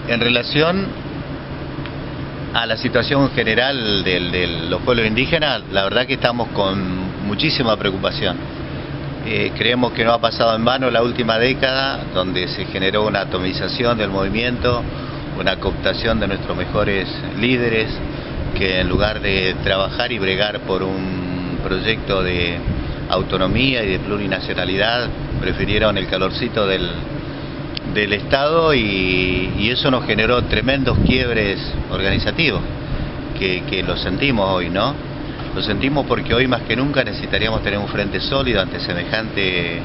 En relación a la situación general de los pueblos indígenas, la verdad que estamos con muchísima preocupación. Creemos que no ha pasado en vano la última década, donde se generó una atomización del movimiento, una cooptación de nuestros mejores líderes, que en lugar de trabajar y bregar por un proyecto de autonomía y de plurinacionalidad, prefirieron el calorcito del Estado, y eso nos generó tremendos quiebres organizativos, que lo sentimos hoy, ¿no? Lo sentimos porque hoy más que nunca necesitaríamos tener un frente sólido ante semejante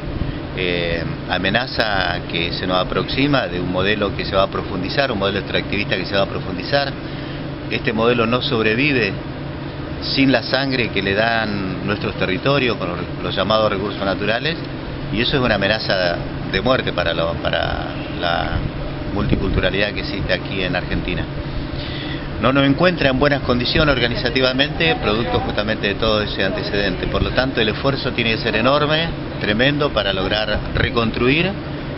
amenaza que se nos aproxima, de un modelo que se va a profundizar, un modelo extractivista que se va a profundizar. Este modelo no sobrevive sin la sangre que le dan nuestros territorios con los llamados recursos naturales, y eso es una amenaza de muerte para la multiculturalidad que existe aquí en Argentina. No nos encuentra en buenas condiciones organizativamente, producto justamente de todo ese antecedente. Por lo tanto, el esfuerzo tiene que ser enorme, tremendo, para lograr reconstruir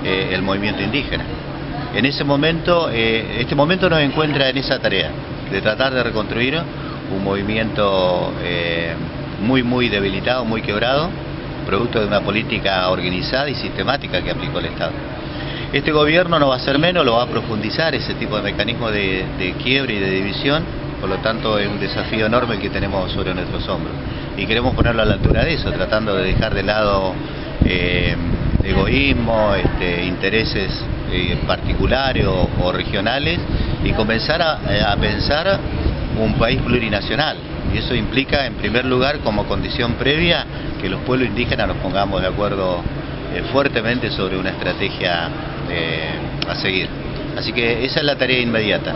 el movimiento indígena. En ese momento, este momento nos encuentra en esa tarea, de tratar de reconstruir un movimiento muy debilitado, muy quebrado, producto de una política organizada y sistemática que aplicó el Estado. Este gobierno no va a ser menos, lo va a profundizar, ese tipo de mecanismo de quiebre y de división. Por lo tanto, es un desafío enorme el que tenemos sobre nuestros hombros, y queremos ponerlo a la altura de eso, tratando de dejar de lado egoísmo, intereses particulares o regionales, y comenzar a pensar un país plurinacional. Y eso implica, en primer lugar, como condición previa, que los pueblos indígenas nos pongamos de acuerdo fuertemente sobre una estrategia a seguir. Así que esa es la tarea inmediata.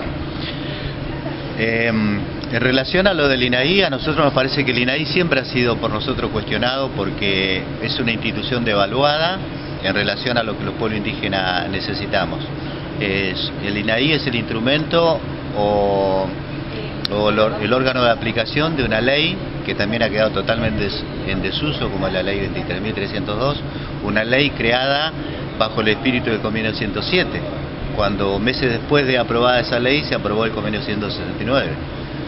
En relación a lo del INAI, a nosotros nos parece que el INAI siempre ha sido por nosotros cuestionado, porque es una institución devaluada en relación a lo que los pueblos indígenas necesitamos. El INAI es el instrumento o el órgano de aplicación de una ley que también ha quedado totalmente en desuso, como es la ley 23.302, una ley creada bajo el espíritu del convenio 107, cuando meses después de aprobada esa ley se aprobó el convenio 169.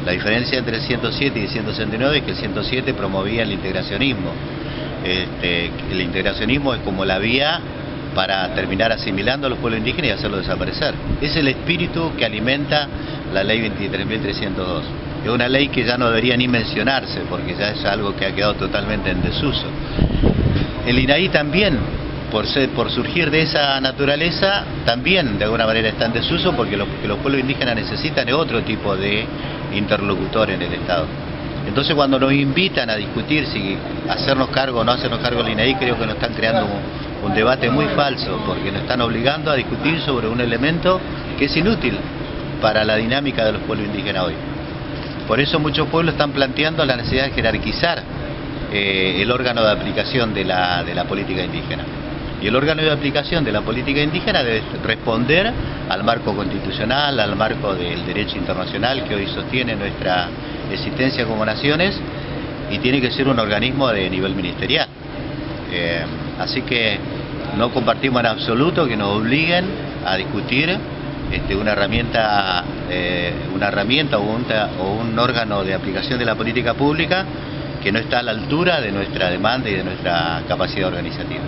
La diferencia entre el 107 y el 169 es que el 107 promovía el integracionismo. El integracionismo es como la vía para terminar asimilando a los pueblos indígenas y hacerlos desaparecer. Es el espíritu que alimenta la ley 23.302. Es una ley que ya no debería ni mencionarse, porque ya es algo que ha quedado totalmente en desuso. El INAI también, por surgir de esa naturaleza, también de alguna manera está en desuso, porque lo que los pueblos indígenas necesitan es otro tipo de interlocutor en el Estado. Entonces, cuando nos invitan a discutir si hacernos cargo o no hacernos cargo del INAI, creo que nos están creando un debate muy falso, porque nos están obligando a discutir sobre un elemento que es inútil para la dinámica de los pueblos indígenas hoy. Por eso muchos pueblos están planteando la necesidad de jerarquizar el órgano de aplicación de la política indígena. Y el órgano de aplicación de la política indígena debe responder al marco constitucional, al marco del derecho internacional que hoy sostiene nuestra existencia como naciones, y tiene que ser un organismo de nivel ministerial. Así que no compartimos en absoluto que nos obliguen a discutir una herramienta o un órgano de aplicación de la política pública que no está a la altura de nuestra demanda y de nuestra capacidad organizativa.